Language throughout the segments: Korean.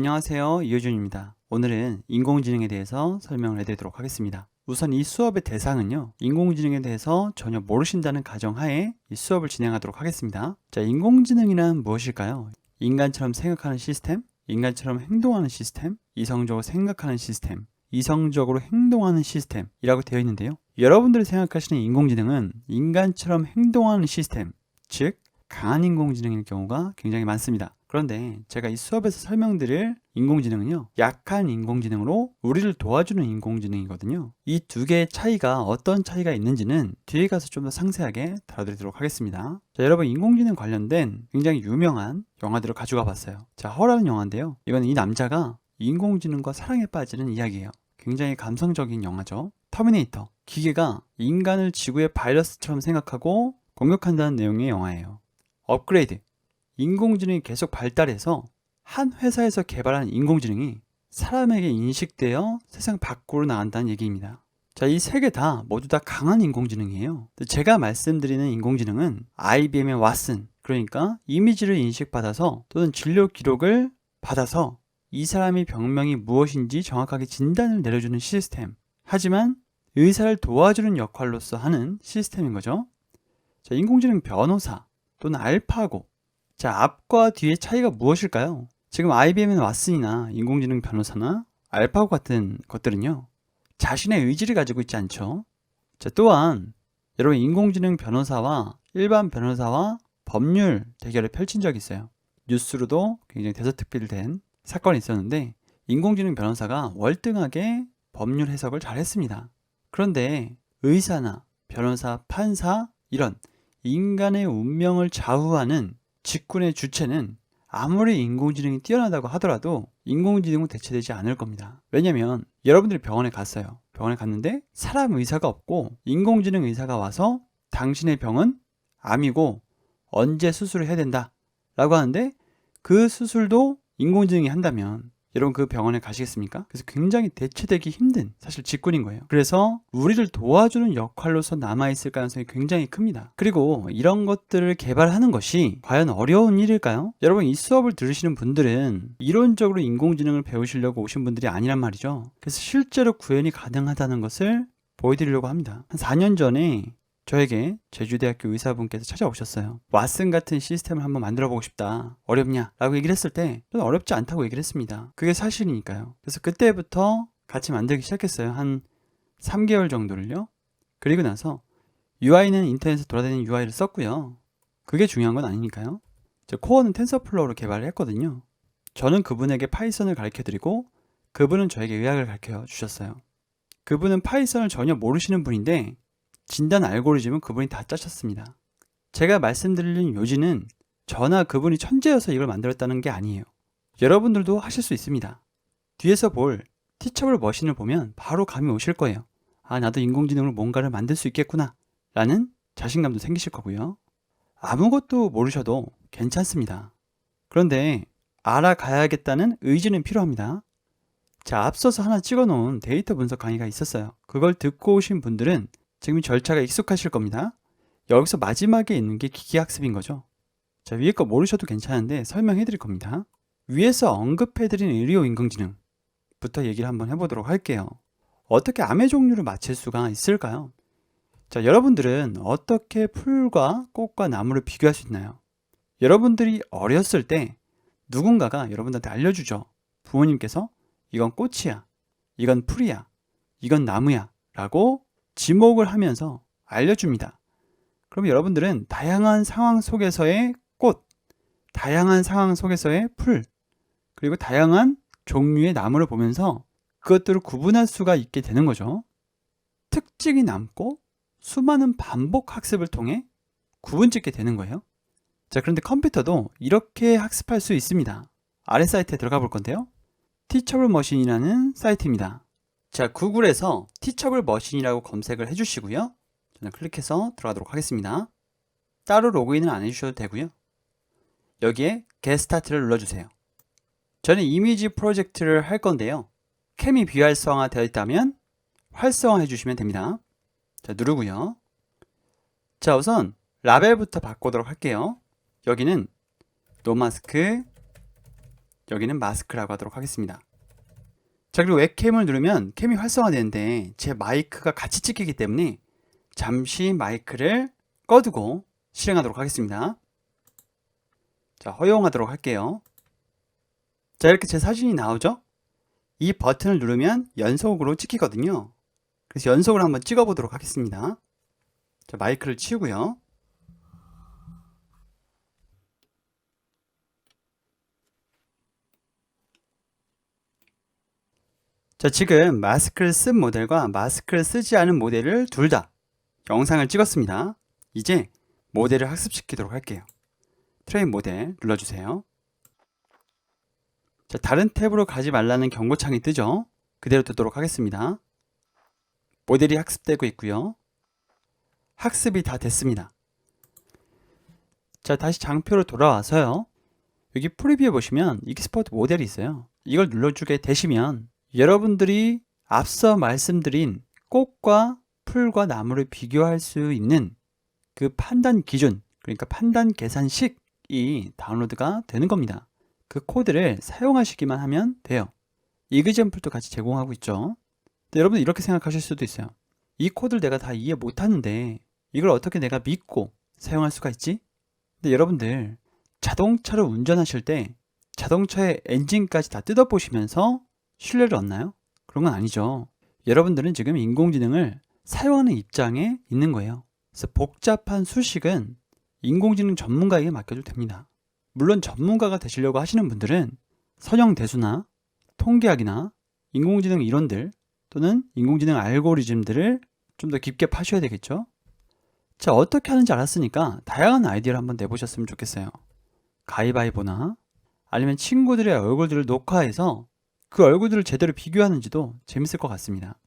안녕하세요. 이효준입니다. 오늘은 인공지능에 대해서 설명을 해드리도록 하겠습니다. 우선 이 수업의 대상은요, 인공지능에 대해서 전혀 모르신다는 가정하에 이 수업을 진행하도록 하겠습니다. 자, 인공지능이란 무엇일까요? 인간처럼 생각하는 시스템, 인간처럼 행동하는 시스템, 이성적으로 생각하는 시스템, 이성적으로 행동하는 시스템이라고 되어 있는데요. 여러분들이 생각하시는 인공지능은 인간처럼 행동하는 시스템, 즉 강한 인공지능일 경우가 굉장히 많습니다. 그런데 제가 이 수업에서 설명드릴 인공지능은요, 약한 인공지능으로 우리를 도와주는 인공지능이거든요. 이 두 개의 차이가 어떤 차이가 있는지는 뒤에 가서 좀 더 상세하게 다뤄드리도록 하겠습니다. 자, 여러분, 인공지능 관련된 굉장히 유명한 영화들을 가져가 봤어요. 자, 허라는 영화인데요. 이건 이 남자가 인공지능과 사랑에 빠지는 이야기예요. 굉장히 감성적인 영화죠. 터미네이터, 기계가 인간을 지구의 바이러스처럼 생각하고 공격한다는 내용의 영화예요. 업그레이드, 인공지능이 계속 발달해서 한 회사에서 개발한 인공지능이 사람에게 인식되어 세상 밖으로 나간다는 얘기입니다. 자, 이 세 개 다 모두 다 강한 인공지능이에요. 제가 말씀드리는 인공지능은 IBM의 왓슨, 그러니까 이미지를 인식받아서 또는 진료 기록을 받아서 이 사람의 병명이 무엇인지 정확하게 진단을 내려주는 시스템, 하지만 의사를 도와주는 역할로서 하는 시스템인 거죠. 자, 인공지능 변호사 또는 알파고, 자, 앞과 뒤의 차이가 무엇일까요? 지금 IBM의 왓슨이나 인공지능 변호사나 알파고 같은 것들은요, 자신의 의지를 가지고 있지 않죠. 자, 또한 여러분, 인공지능 변호사와 일반 변호사와 법률 대결을 펼친 적이 있어요. 뉴스로도 굉장히 대서특필된 사건이 있었는데, 인공지능 변호사가 월등하게 법률 해석을 잘 했습니다. 그런데 의사나 변호사, 판사, 이런 인간의 운명을 좌우하는 직군의 주체는 아무리 인공지능이 뛰어나다고 하더라도 인공지능은 대체되지 않을 겁니다. 왜냐면 여러분들이 병원에 갔어요. 병원에 갔는데 사람 의사가 없고 인공지능 의사가 와서 당신의 병은 암이고 언제 수술을 해야 된다 라고 하는데, 그 수술도 인공지능이 한다면 여러분 그 병원에 가시겠습니까? 그래서 굉장히 대체되기 힘든 사실 직군인 거예요. 그래서 우리를 도와주는 역할로서 남아있을 가능성이 굉장히 큽니다. 그리고 이런 것들을 개발하는 것이 과연 어려운 일일까요? 여러분, 이 수업을 들으시는 분들은 이론적으로 인공지능을 배우시려고 오신 분들이 아니란 말이죠. 그래서 실제로 구현이 가능하다는 것을 보여드리려고 합니다. 한 4년 전에 저에게 제주대학교 의사분께서 찾아오셨어요. 왓슨 같은 시스템을 한번 만들어보고 싶다. 어렵냐? 라고 얘기를 했을 때 저는 어렵지 않다고 얘기를 했습니다. 그게 사실이니까요. 그래서 그때부터 같이 만들기 시작했어요. 한 3개월 정도를요. 그리고 나서 UI는 인터넷에 돌아다니는 UI를 썼고요. 그게 중요한 건 아니니까요. 코어는 텐서플로우로 개발을 했거든요. 저는 그분에게 파이썬을 가르쳐드리고 그분은 저에게 의학을 가르쳐 주셨어요. 그분은 파이썬을 전혀 모르시는 분인데 진단 알고리즘은 그분이 다 짜셨습니다. 제가 말씀드리는 요지는 저나 그분이 천재여서 이걸 만들었다는 게 아니에요. 여러분들도 하실 수 있습니다. 뒤에서 볼 티처블 머신을 보면 바로 감이 오실 거예요. 아, 나도 인공지능으로 뭔가를 만들 수 있겠구나 라는 자신감도 생기실 거고요. 아무것도 모르셔도 괜찮습니다. 그런데 알아가야겠다는 의지는 필요합니다. 자, 앞서서 하나 찍어놓은 데이터 분석 강의가 있었어요. 그걸 듣고 오신 분들은 지금 절차가 익숙하실 겁니다. 여기서 마지막에 있는 게 기계학습인 거죠. 자, 위에 거 모르셔도 괜찮은데 설명해 드릴 겁니다. 위에서 언급해 드린 의료 인공지능부터 얘기를 한번 해보도록 할게요. 어떻게 암의 종류를 맞힐 수가 있을까요? 자, 여러분들은 어떻게 풀과 꽃과 나무를 비교할 수 있나요? 여러분들이 어렸을 때 누군가가 여러분들한테 알려주죠. 부모님께서 이건 꽃이야, 이건 풀이야, 이건 나무야 라고 지목을 하면서 알려줍니다. 그럼 여러분들은 다양한 상황 속에서의 꽃, 다양한 상황 속에서의 풀, 그리고 다양한 종류의 나무를 보면서 그것들을 구분할 수가 있게 되는 거죠. 특징이 남고 수많은 반복 학습을 통해 구분 짓게 되는 거예요. 자, 그런데 컴퓨터도 이렇게 학습할 수 있습니다. 아래 사이트에 들어가 볼 건데요. 티처블 머신이라는 사이트입니다. 자, 구글에서 티처블 머신이라고 검색을 해주시고요. 저는 클릭해서 들어가도록 하겠습니다. 따로 로그인은 안 해주셔도 되고요. 여기에 Get Start를 눌러주세요. 저는 이미지 프로젝트를 할 건데요. 캠이 비활성화 되어 있다면 활성화 해주시면 됩니다. 자, 누르고요. 자, 우선 라벨부터 바꾸도록 할게요. 여기는 노마스크 여기는 마스크라고 하도록 하겠습니다. 자, 그리고 웹캠을 누르면 캠이 활성화되는데 제 마이크가 같이 찍히기 때문에 잠시 마이크를 꺼두고 실행하도록 하겠습니다. 자, 허용하도록 할게요. 자, 이렇게 제 사진이 나오죠? 이 버튼을 누르면 연속으로 찍히거든요. 그래서 연속으로 한번 찍어 보도록 하겠습니다. 자, 마이크를 치우고요. 자, 지금 마스크를 쓴 모델과 마스크를 쓰지 않은 모델을 둘 다 영상을 찍었습니다. 이제 모델을 학습시키도록 할게요. 트레인 모델 눌러주세요. 자, 다른 탭으로 가지 말라는 경고창이 뜨죠? 그대로 두도록 하겠습니다. 모델이 학습되고 있고요. 학습이 다 됐습니다. 자, 다시 장표로 돌아와서요. 여기 프리뷰에 보시면 익스포트 모델이 있어요. 이걸 눌러주게 되시면 여러분들이 앞서 말씀드린 꽃과 풀과 나무를 비교할 수 있는 그 판단 기준, 그러니까 판단 계산식이 다운로드가 되는 겁니다. 그 코드를 사용하시기만 하면 돼요. 이그젠플도 같이 제공하고 있죠. 여러분 이렇게 생각하실 수도 있어요. 이 코드를 내가 다 이해 못하는데 이걸 어떻게 내가 믿고 사용할 수가 있지? 근데 여러분들 자동차를 운전하실 때 자동차의 엔진까지 다 뜯어보시면서 신뢰를 얻나요? 그런 건 아니죠. 여러분들은 지금 인공지능을 사용하는 입장에 있는 거예요. 그래서 복잡한 수식은 인공지능 전문가에게 맡겨도 됩니다. 물론 전문가가 되시려고 하시는 분들은 선형대수나 통계학이나 인공지능 이론들 또는 인공지능 알고리즘들을 좀 더 깊게 파셔야 되겠죠. 자, 어떻게 하는지 알았으니까 다양한 아이디어를 한번 내보셨으면 좋겠어요. 가위바위보나 아니면 친구들의 얼굴들을 녹화해서 그 얼굴들을 제대로 비교하는지도 재밌을 것 같습니다.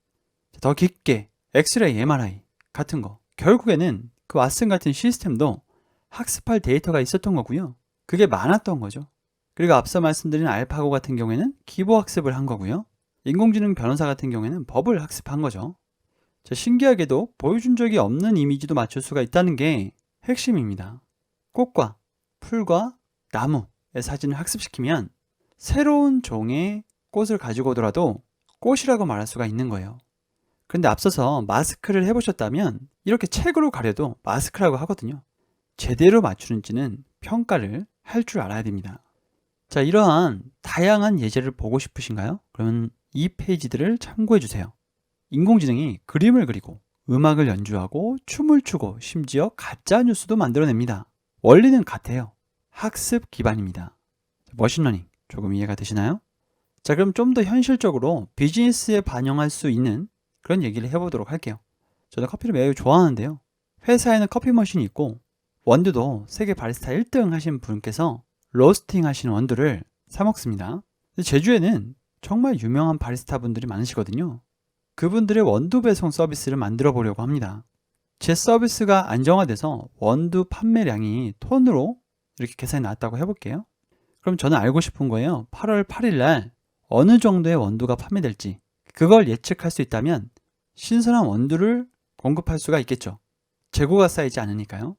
더 깊게 엑스레이, MRI 같은 거, 결국에는 그 왓슨 같은 시스템도 학습할 데이터가 있었던 거고요. 그게 많았던 거죠. 그리고 앞서 말씀드린 알파고 같은 경우에는 기보 학습을 한 거고요. 인공지능 변호사 같은 경우에는 법을 학습한 거죠. 자, 신기하게도 보여준 적이 없는 이미지도 맞출 수가 있다는 게 핵심입니다. 꽃과 풀과 나무의 사진을 학습시키면 새로운 종의 꽃을 가지고 오더라도 꽃이라고 말할 수가 있는 거예요. 그런데 앞서서 마스크를 해보셨다면 이렇게 책으로 가려도 마스크라고 하거든요. 제대로 맞추는지는 평가를 할 줄 알아야 됩니다. 자, 이러한 다양한 예제를 보고 싶으신가요? 그러면 이 페이지들을 참고해 주세요. 인공지능이 그림을 그리고 음악을 연주하고 춤을 추고 심지어 가짜 뉴스도 만들어냅니다. 원리는 같아요. 학습 기반입니다. 머신러닝 조금 이해가 되시나요? 자, 그럼 좀 더 현실적으로 비즈니스에 반영할 수 있는 그런 얘기를 해보도록 할게요. 저는 커피를 매우 좋아하는데요. 회사에는 커피 머신이 있고 원두도 세계 바리스타 1등 하신 분께서 로스팅 하시는 원두를 사 먹습니다. 제주에는 정말 유명한 바리스타 분들이 많으시거든요. 그분들의 원두 배송 서비스를 만들어 보려고 합니다. 제 서비스가 안정화돼서 원두 판매량이 톤으로 이렇게 계산이 나왔다고 해볼게요. 그럼 저는 알고 싶은 거예요. 8월 8일 날 어느 정도의 원두가 판매될지 그걸 예측할 수 있다면 신선한 원두를 공급할 수가 있겠죠. 재고가 쌓이지 않으니까요.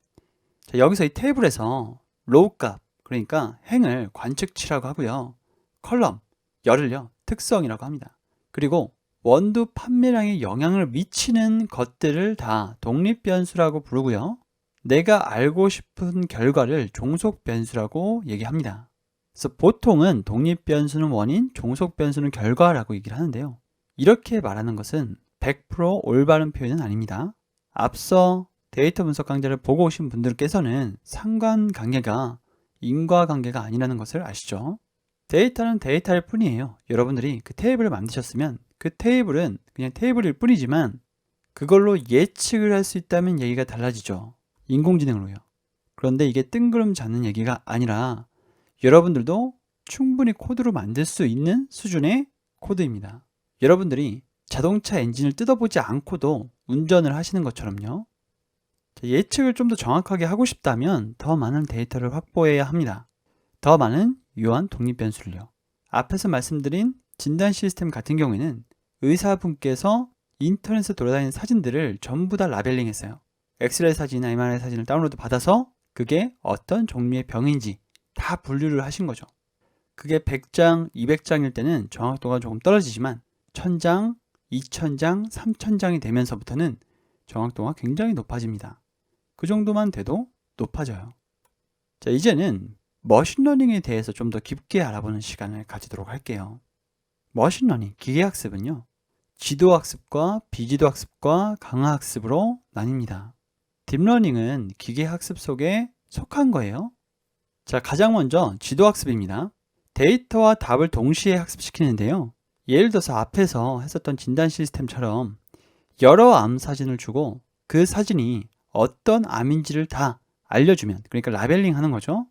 자, 여기서 이 테이블에서 로우 값, 그러니까 행을 관측치라고 하고요. 컬럼, 열을요, 특성이라고 합니다. 그리고 원두 판매량에 영향을 미치는 것들을 다 독립변수라고 부르고요. 내가 알고 싶은 결과를 종속변수라고 얘기합니다. 그래서 보통은 독립변수는 원인, 종속변수는 결과라고 얘기를 하는데요. 이렇게 말하는 것은 100% 올바른 표현은 아닙니다. 앞서 데이터 분석 강좌를 보고 오신 분들께서는 상관관계가 인과관계가 아니라는 것을 아시죠? 데이터는 데이터일 뿐이에요. 여러분들이 그 테이블을 만드셨으면 그 테이블은 그냥 테이블일 뿐이지만 그걸로 예측을 할 수 있다면 얘기가 달라지죠. 인공지능으로요. 그런데 이게 뜬구름 잡는 얘기가 아니라 여러분들도 충분히 코드로 만들 수 있는 수준의 코드입니다. 여러분들이 자동차 엔진을 뜯어보지 않고도 운전을 하시는 것처럼요. 예측을 좀 더 정확하게 하고 싶다면 더 많은 데이터를 확보해야 합니다. 더 많은 유효한 독립변수를요. 앞에서 말씀드린 진단 시스템 같은 경우에는 의사분께서 인터넷에 돌아다니는 사진들을 전부 다 라벨링했어요. 엑스레이 사진이나 MRI 사진을 다운로드 받아서 그게 어떤 종류의 병인지 다 분류를 하신 거죠. 그게 100장, 200장일 때는 정확도가 조금 떨어지지만 1000장, 2000장, 3000장이 되면서부터는 정확도가 굉장히 높아집니다. 그 정도만 돼도 높아져요. 자, 이제는 머신러닝에 대해서 좀 더 깊게 알아보는 시간을 가지도록 할게요. 머신러닝, 기계학습은요, 지도학습과 비지도학습과 강화학습으로 나뉩니다. 딥러닝은 기계학습 속에 속한 거예요. 자, 가장 먼저 지도학습입니다. 데이터와 답을 동시에 학습시키는데요. 예를 들어서 앞에서 했었던 진단 시스템처럼 여러 암 사진을 주고 그 사진이 어떤 암인지를 다 알려주면, 그러니까 라벨링 하는 거죠.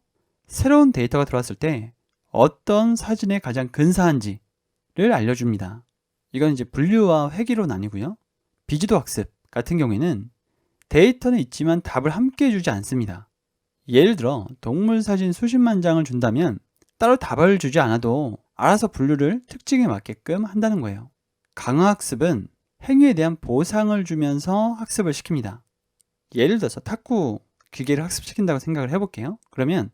새로운 데이터가 들어왔을 때 어떤 사진에 가장 근사한지를 알려줍니다. 이건 이제 분류와 회귀로 나뉘고요. 비지도 학습 같은 경우에는 데이터는 있지만 답을 함께 주지 않습니다. 예를 들어 동물 사진 수십만 장을 준다면 따로 답을 주지 않아도 알아서 분류를 특징에 맞게끔 한다는 거예요. 강화학습은 행위에 대한 보상을 주면서 학습을 시킵니다. 예를 들어서 탁구 기계를 학습시킨다고 생각을 해볼게요. 그러면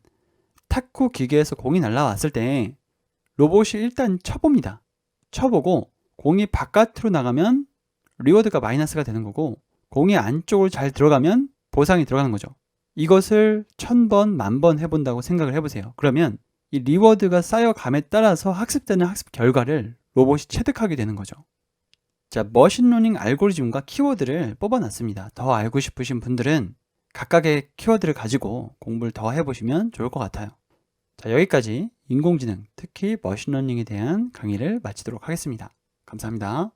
탁구 기계에서 공이 날아왔을 때 로봇이 일단 쳐봅니다. 쳐보고 공이 바깥으로 나가면 리워드가 마이너스가 되는 거고, 공이 안쪽으로 잘 들어가면 보상이 들어가는 거죠. 이것을 1000번, 10,000번 해본다고 생각을 해보세요. 그러면 이 리워드가 쌓여감에 따라서 학습되는 학습 결과를 로봇이 체득하게 되는 거죠. 자, 머신러닝 알고리즘과 키워드를 뽑아놨습니다. 더 알고 싶으신 분들은 각각의 키워드를 가지고 공부를 더 해보시면 좋을 것 같아요. 자, 여기까지 인공지능, 특히 머신러닝에 대한 강의를 마치도록 하겠습니다. 감사합니다.